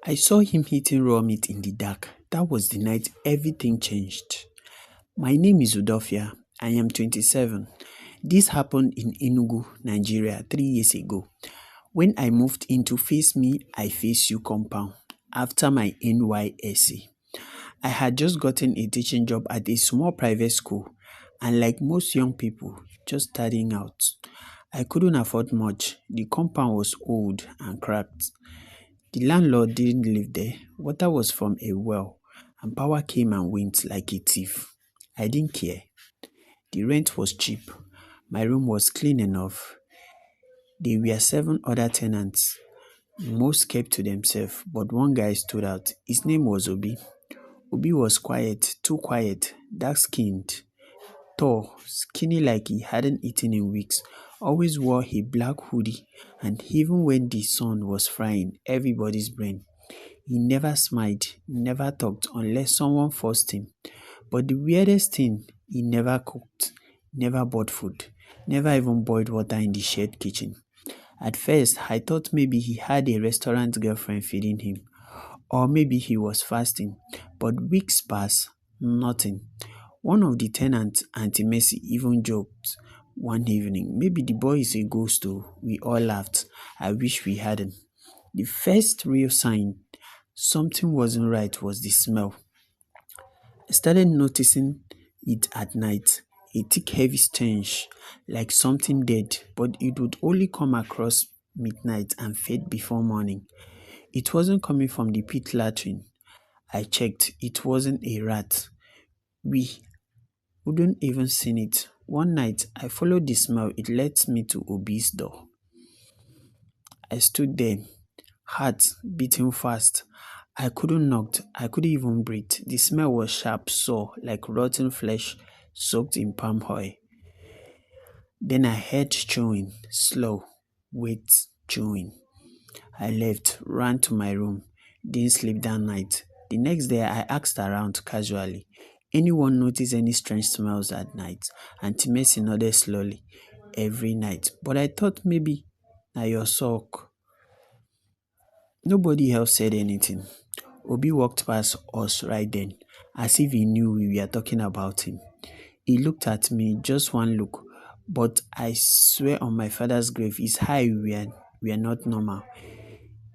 I saw him eating raw meat in the dark. That was the night everything changed. My name is Udofia. I am 27. This happened in Enugu, Nigeria 3 years ago. When I moved into Face Me, I Face You compound after my NYSC. I had just gotten a teaching job at a small private school, and like most young people, just starting out. I couldn't afford much. The compound was old and cracked. The landlord didn't live there. Water was from a well, and power came and went like a thief. I didn't care. The rent was cheap. My room was clean enough. There were 7 other tenants. Most kept to themselves, but one guy stood out. His name was Obi. Obi was quiet, too quiet, dark skinned, tall, skinny like he hadn't eaten in weeks, always wore a black hoodie, and even when the sun was frying everybody's brain, he never smiled, never talked unless someone forced him. But the weirdest thing, he never cooked, never bought food, never even boiled water in the shared kitchen. At first, I thought maybe he had a restaurant girlfriend feeding him, or maybe he was fasting. But weeks passed, nothing. One of the tenants, Auntie Mercy, even joked one evening, maybe the boy is a ghost too. We all laughed. I wish we hadn't. The first real sign something wasn't right was the smell. I started noticing it at night, a thick, heavy stench, like something dead, but it would only come across midnight and fade before morning. It wasn't coming from the pit latrine. I checked, it wasn't a rat. We wouldn't even seen it. One night, I followed the smell, it led me to Obi's door. I stood there, heart beating fast. I couldn't knock, I couldn't even breathe. The smell was sharp, sore, like rotten flesh soaked in palm oil. Then I heard chewing, slow, wait, chewing. I left, ran to my room, didn't sleep that night. The next day, I asked around casually. Anyone notice any strange smells at night? Auntie Mercy nodded slowly. Every night. But I thought maybe na your sock. Nobody else said anything. Obi walked past us right then, as if he knew we were talking about him. He looked at me, just one look, but I swear on my father's grave, his eyes were not normal.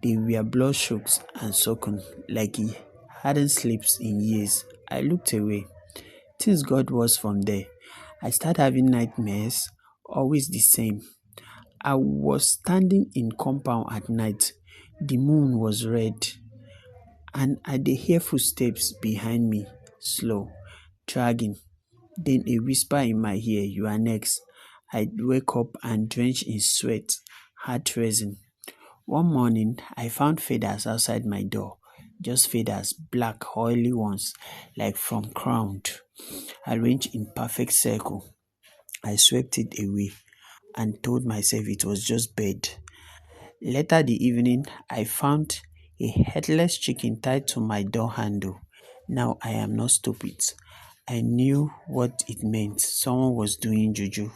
They were bloodshot and sunken, like he hadn't slept in years. I looked away. Things got worse from there. I started having nightmares, always the same. I was standing in compound at night. The moon was red, and I could hear footsteps behind me, slow, dragging. Then a whisper in my ear, "You are next." I'd wake up and drench in sweat, heart racing. One morning, I found feathers outside my door. Just feathers, black, oily ones, like from crowned, arranged in perfect circle. I swept it away and told myself it was just bed. Later the evening, I found a headless chicken tied to my door handle. Now I am not stupid. I knew what it meant. Someone was doing juju.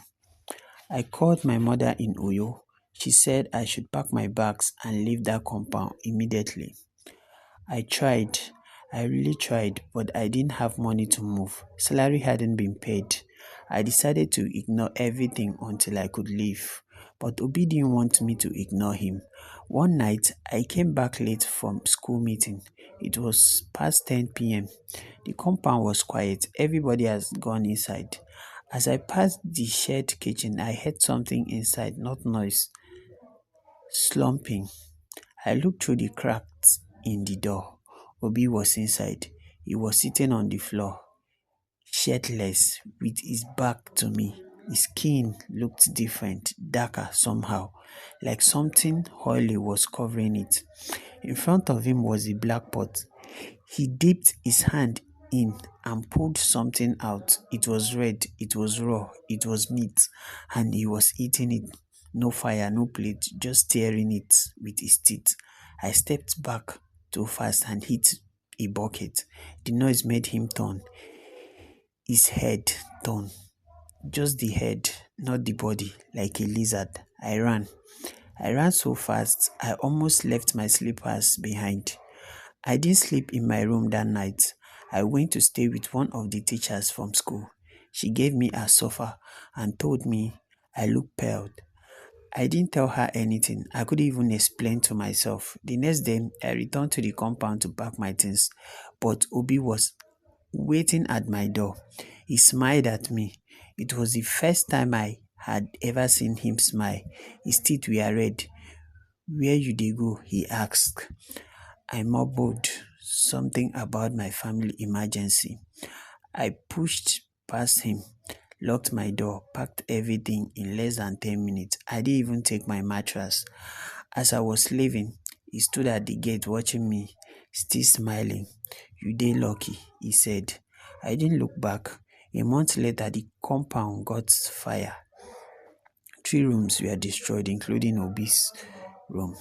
I called my mother in Oyo. She said I should pack my bags and leave that compound immediately. I tried. I really tried, but I didn't have money to move. Salary hadn't been paid. I decided to ignore everything until I could leave. But Obi didn't want me to ignore him. One night, I came back late from school meeting. It was past 10 p.m. The compound was quiet. Everybody has gone inside. As I passed the shared kitchen, I heard something inside, not noise, slumping. I looked through the cracks in the door. Obi was inside. He was sitting on the floor, shirtless, with his back to me. His skin looked different, darker somehow, like something oily was covering it. In front of him was a black pot. He dipped his hand in and pulled something out. It was red, it was raw, it was meat, and he was eating it. No fire, no plate, just tearing it with his teeth. I stepped back too fast and hit a bucket. The noise made him turn. His head turned. Just the head, not the body, like a lizard. I ran. I ran so fast, I almost left my slippers behind. I didn't sleep in my room that night. I went to stay with one of the teachers from school. She gave me a sofa and told me I looked pale. I didn't tell her anything. I couldn't even explain to myself. The next day, I returned to the compound to pack my things, but Obi was waiting at my door. He smiled at me. It was the first time I had ever seen him smile. His teeth were red. Where you dey go? He asked. I mumbled something about my family emergency. I pushed past him, locked my door, packed everything in less than 10 minutes. I didn't even take my mattress. As I was leaving, he stood at the gate watching me, still smiling. You dey lucky, he said. I didn't look back. A month later, the compound got fire. 3 rooms were destroyed, including Obi's room.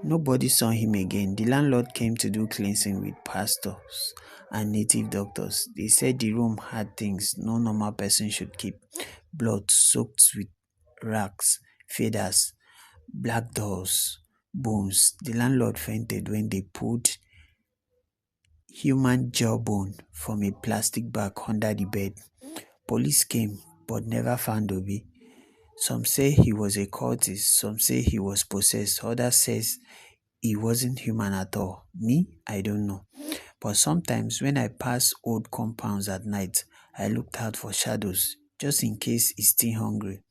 Nobody saw him again. The landlord came to do cleansing with pastors and native doctors. They said the room had things no normal person should keep: blood soaked with rags, feathers, black dolls, bones. The landlord fainted when they pulled human jawbone from a plastic bag under the bed. Police came but never found Obi. Some say he was a cultist, some say he was possessed, others says he wasn't human at all. Me, I don't know. But sometimes when I pass old compounds at night, I looked out for shadows just in case he's still hungry.